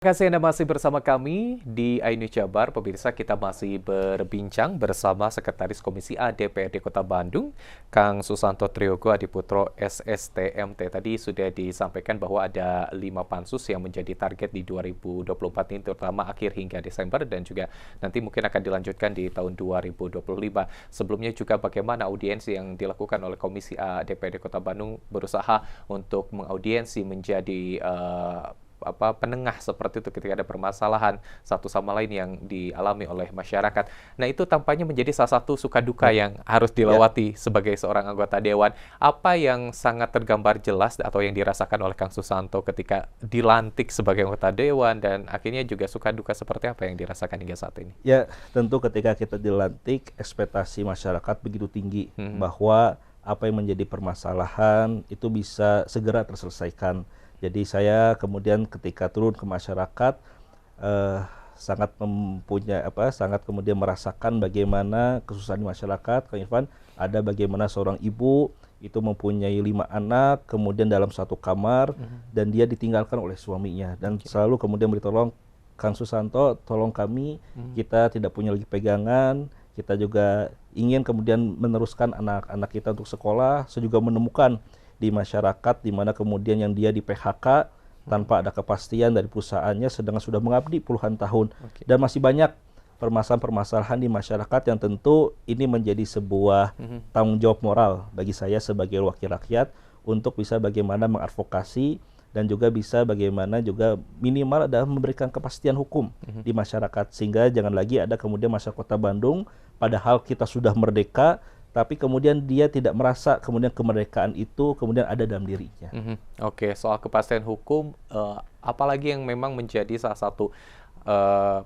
Terima kasih Anda masih bersama kami di iNews Jabar. Pemirsa, kita masih berbincang bersama Sekretaris Komisi A DPRD Kota Bandung, Kang Susanto Triogo Adiputro SSTMT. Tadi sudah disampaikan bahwa ada 5 pansus yang menjadi target di 2024 ini, terutama akhir hingga Desember, dan juga nanti mungkin akan dilanjutkan di tahun 2025. Sebelumnya juga bagaimana audiensi yang dilakukan oleh Komisi A DPRD Kota Bandung berusaha untuk mengaudiensi menjadi penengah seperti itu ketika ada permasalahan satu sama lain yang dialami oleh masyarakat. Nah, itu tampaknya menjadi salah satu suka duka yang harus dilewati sebagai seorang anggota dewan. Apa yang sangat tergambar jelas atau yang dirasakan oleh Kang Susanto ketika dilantik sebagai anggota dewan, dan akhirnya juga suka duka seperti apa yang dirasakan hingga saat ini? Ya, tentu ketika kita dilantik, ekspektasi masyarakat begitu tinggi bahwa apa yang menjadi permasalahan itu bisa segera terselesaikan. Jadi saya kemudian ketika turun ke masyarakat sangat sangat kemudian merasakan bagaimana kesusahan di masyarakat. Kang Irfan, ada bagaimana seorang ibu itu mempunyai 5 anak, kemudian dalam satu kamar dan dia ditinggalkan oleh suaminya, dan selalu kemudian bertolong, Kang Susanto, tolong kami, kita tidak punya lagi pegangan, kita juga ingin kemudian meneruskan anak-anak kita untuk sekolah. Saya juga menemukan di masyarakat di mana kemudian yang dia di PHK tanpa ada kepastian dari perusahaannya, sedangkan sudah mengabdi puluhan tahun. Dan masih banyak permasalahan-permasalahan di masyarakat yang tentu ini menjadi sebuah tanggung jawab moral bagi saya sebagai wakil rakyat untuk bisa bagaimana mengadvokasi dan juga bisa bagaimana juga minimal adalah memberikan kepastian hukum di masyarakat, sehingga jangan lagi ada kemudian masyarakat Kota Bandung padahal kita sudah merdeka tapi kemudian dia tidak merasa kemudian kemerdekaan itu kemudian ada dalam dirinya. Oke, soal kepastian hukum, apalagi yang memang menjadi salah satu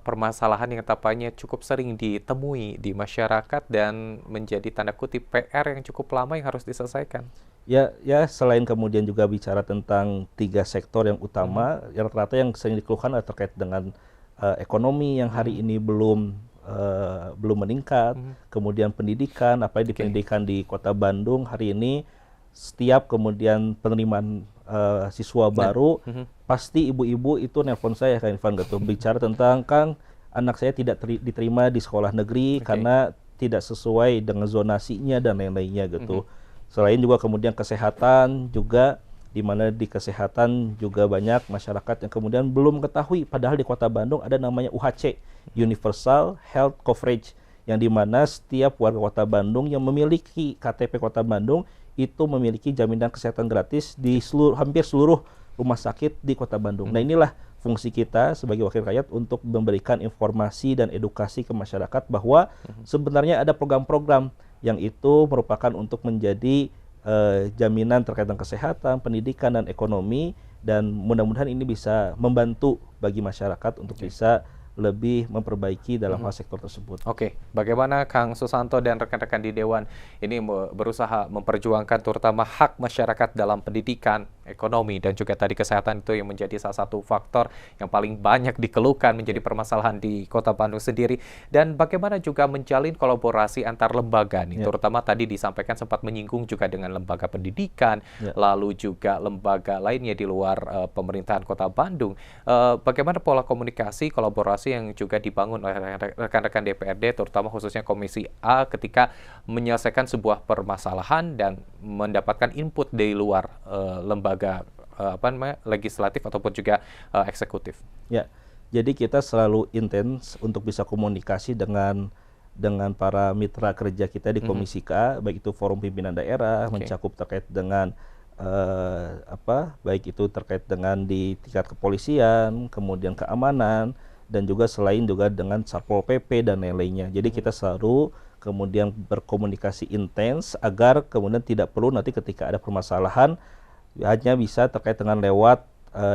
permasalahan yang tampaknya cukup sering ditemui di masyarakat dan menjadi tanda kutip PR yang cukup lama yang harus diselesaikan? Ya, selain kemudian juga bicara tentang 3 sektor yang utama, yang rata-rata yang sering dikeluhkan adalah terkait dengan ekonomi yang hari ini belum meningkat, kemudian pendidikan, apalagi di pendidikan di Kota Bandung hari ini setiap kemudian penerimaan siswa baru pasti ibu-ibu itu nelpon saya, Kang Irfan, gitu, bicara tentang, Kang, anak saya tidak diterima di sekolah negeri karena tidak sesuai dengan zonasinya dan lain-lainnya gitu. Selain juga kemudian kesehatan juga, di mana di kesehatan juga banyak masyarakat yang kemudian belum ketahui, padahal di Kota Bandung ada namanya UHC, Universal Health Coverage, yang di mana setiap warga Kota Bandung yang memiliki KTP Kota Bandung itu memiliki jaminan kesehatan gratis di hampir seluruh rumah sakit di Kota Bandung. Nah, inilah fungsi kita sebagai wakil rakyat untuk memberikan informasi dan edukasi ke masyarakat bahwa sebenarnya ada program-program yang itu merupakan untuk menjadi jaminan terkait dengan kesehatan, pendidikan, dan ekonomi, dan mudah-mudahan ini bisa membantu bagi masyarakat untuk bisa lebih memperbaiki dalam hal sektor tersebut. Oke, bagaimana Kang Susanto dan rekan-rekan di Dewan ini berusaha memperjuangkan terutama hak masyarakat dalam pendidikan, ekonomi, dan juga tadi kesehatan, itu yang menjadi salah satu faktor yang paling banyak dikeluhkan menjadi permasalahan di Kota Bandung sendiri, dan bagaimana juga menjalin kolaborasi antar lembaga nih, terutama tadi disampaikan sempat menyinggung juga dengan lembaga pendidikan, lalu juga lembaga lainnya di luar pemerintahan Kota Bandung. Bagaimana pola komunikasi, kolaborasi yang juga dibangun oleh rekan-rekan DPRD, terutama khususnya Komisi A ketika menyelesaikan sebuah permasalahan dan mendapatkan input dari luar lembaga legislatif ataupun juga eksekutif? Ya, jadi kita selalu intens untuk bisa komunikasi dengan para mitra kerja kita di Komisi K, baik itu forum pimpinan daerah, mencakup terkait dengan baik itu terkait dengan di tingkat kepolisian, kemudian keamanan, dan juga selain juga dengan Satpol PP dan lain-lainnya. Jadi kita selalu kemudian berkomunikasi intens agar kemudian tidak perlu nanti ketika ada permasalahan hanya bisa terkait dengan lewat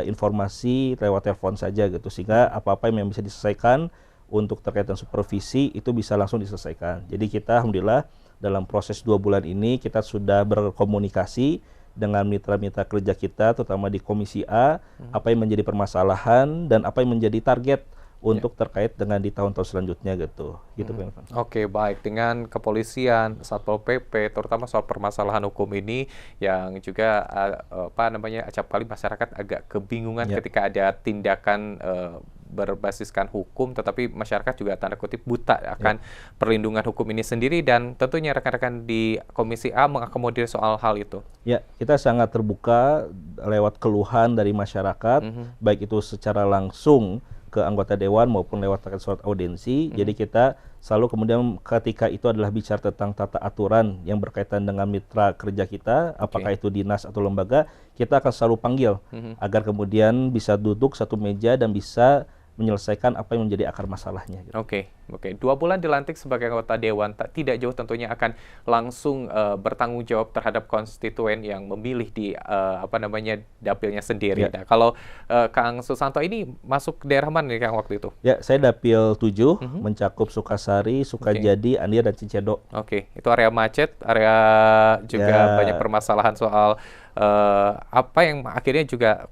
informasi lewat telepon saja gitu, sehingga apa-apa yang bisa diselesaikan untuk terkait dengan supervisi itu bisa langsung diselesaikan. Jadi kita alhamdulillah dalam proses 2 bulan ini kita sudah berkomunikasi dengan mitra-mitra kerja kita, terutama di Komisi A, apa yang menjadi permasalahan dan apa yang menjadi target untuk terkait dengan di tahun-tahun selanjutnya gitu. Gitu Pak Irfan. Oke, baik. Dengan kepolisian, Satpol PP, terutama soal permasalahan hukum ini yang juga acap kali masyarakat agak kebingungan ketika ada tindakan berbasiskan hukum, tetapi masyarakat juga tanda kutip buta akan perlindungan hukum ini sendiri, dan tentunya rekan-rekan di Komisi A mengakomodir soal hal itu. Ya, kita sangat terbuka lewat keluhan dari masyarakat, baik itu secara langsung ke anggota dewan maupun lewat surat audiensi. Jadi kita selalu kemudian ketika itu adalah bicara tentang tata aturan yang berkaitan dengan mitra kerja kita, apakah itu dinas atau lembaga, kita akan selalu panggil agar kemudian bisa duduk satu meja dan bisa menyelesaikan apa yang menjadi akar masalahnya. Gitu. Oke. 2 bulan dilantik sebagai anggota dewan, tidak jauh tentunya akan langsung bertanggung jawab terhadap konstituen yang memilih di dapilnya sendiri. Ya. Nah, kalau Kang Susanto ini masuk daerah mana nih Kang waktu itu? Ya, saya dapil 7, mencakup Sukasari, Sukajadi, Andir, dan Cicedo. Oke, itu area macet, area juga banyak permasalahan soal apa yang akhirnya juga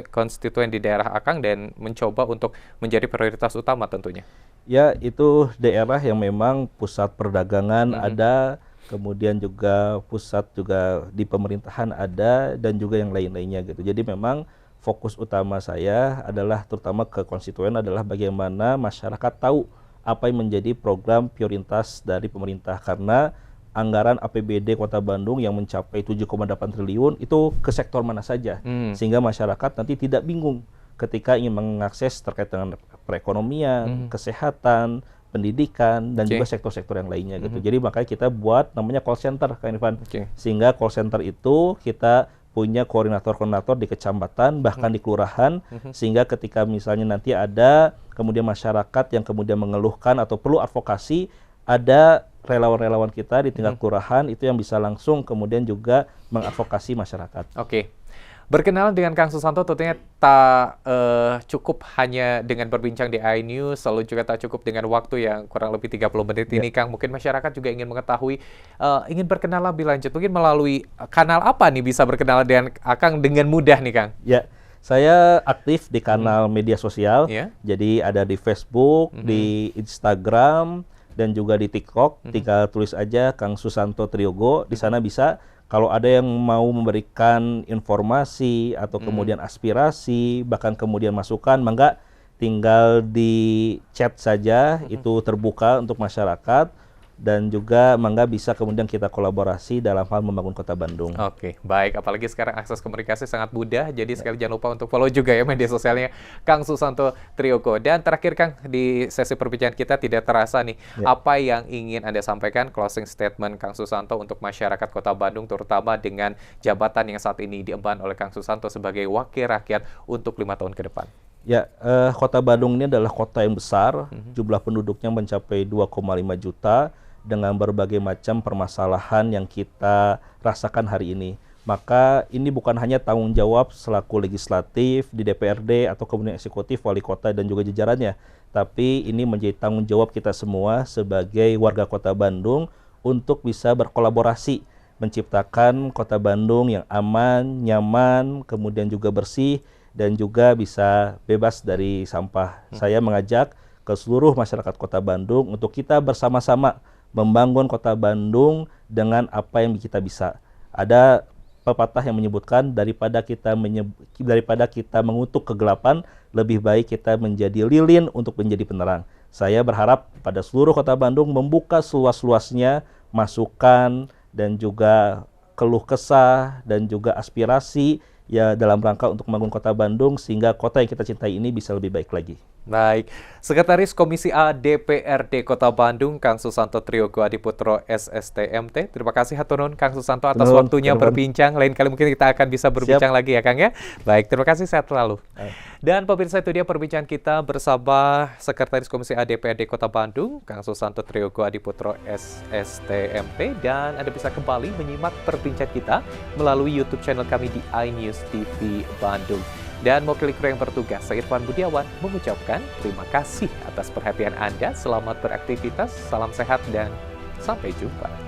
konstituen di daerah Akang dan mencoba untuk menjadi prioritas utama tentunya. Ya, itu daerah yang memang pusat perdagangan ada, kemudian juga pusat juga di pemerintahan ada, dan juga yang lain-lainnya gitu. Jadi memang fokus utama saya adalah terutama ke konstituen adalah bagaimana masyarakat tahu apa yang menjadi program prioritas dari pemerintah, karena anggaran APBD Kota Bandung yang mencapai 7,8 triliun itu ke sektor mana saja, sehingga masyarakat nanti tidak bingung ketika ingin mengakses terkait dengan perekonomian, kesehatan, pendidikan, dan juga sektor-sektor yang lainnya gitu. Jadi makanya kita buat namanya call center, Kak Irfan. Sehingga call center itu kita punya koordinator-koordinator di kecamatan, bahkan di kelurahan, sehingga ketika misalnya nanti ada kemudian masyarakat yang kemudian mengeluhkan atau perlu advokasi, ada relawan-relawan kita di tingkat kelurahan itu yang bisa langsung kemudian juga mengadvokasi masyarakat. Oke. Berkenalan dengan Kang Susanto tentunya tak cukup hanya dengan berbincang di iNews, lalu juga tak cukup dengan waktu yang kurang lebih 30 menit ini, Kang. Mungkin masyarakat juga ingin mengetahui, ingin berkenalan lebih lanjut. Mungkin melalui kanal apa nih bisa berkenalan dengan Akang dengan mudah nih, Kang? Ya, saya aktif di kanal media sosial, jadi ada di Facebook, di Instagram, dan juga di TikTok. Tinggal tulis aja Kang Susanto Triogo, di sana bisa. Kalau ada yang mau memberikan informasi atau kemudian aspirasi, bahkan kemudian masukan, mangga tinggal di chat saja, itu terbuka untuk masyarakat. Dan juga mangga bisa kemudian kita kolaborasi dalam hal membangun Kota Bandung. Oke, baik. Apalagi sekarang akses komunikasi sangat mudah, jadi sekali jangan lupa untuk follow juga ya media sosialnya Kang Susanto Triogo. Dan terakhir Kang, di sesi perbincangan kita tidak terasa nih, apa yang ingin Anda sampaikan, closing statement Kang Susanto untuk masyarakat Kota Bandung, terutama dengan jabatan yang saat ini diemban oleh Kang Susanto sebagai wakil rakyat untuk 5 tahun ke depan. Ya, Kota Bandung ini adalah kota yang besar, jumlah penduduknya mencapai 2,5 juta, dengan berbagai macam permasalahan yang kita rasakan hari ini. Maka ini bukan hanya tanggung jawab selaku legislatif di DPRD atau kemudian eksekutif, wali kota dan juga jajarannya, tapi ini menjadi tanggung jawab kita semua sebagai warga Kota Bandung untuk bisa berkolaborasi menciptakan Kota Bandung yang aman, nyaman, kemudian juga bersih dan juga bisa bebas dari sampah. Saya mengajak ke seluruh masyarakat Kota Bandung untuk kita bersama-sama membangun Kota Bandung dengan apa yang kita bisa. Ada pepatah yang menyebutkan daripada kita mengutuk kegelapan, lebih baik kita menjadi lilin untuk menjadi penerang. Saya berharap pada seluruh Kota Bandung membuka seluas-luasnya masukan dan juga keluh kesah dan juga aspirasi ya dalam rangka untuk membangun Kota Bandung sehingga kota yang kita cintai ini bisa lebih baik lagi. Baik, Sekretaris Komisi A DPRD Kota Bandung, Kang Susanto Triogo Adiputro SSTMT. Terima kasih hatur nuhun Kang Susanto atas waktunya berbincang. Lain kali mungkin kita akan bisa berbincang lagi ya Kang ya. Baik, terima kasih, sehat selalu. Dan pemirsa, itu dia perbincangan kita bersama Sekretaris Komisi A DPRD Kota Bandung, Kang Susanto Triogo Adiputro SSTMT. Dan Anda bisa kembali menyimak perbincangan kita melalui YouTube channel kami di iNews TV Bandung. Dan mewakili kru yang bertugas, saya Irfan Budiawan mengucapkan terima kasih atas perhatian Anda. Selamat beraktivitas, salam sehat, dan sampai jumpa.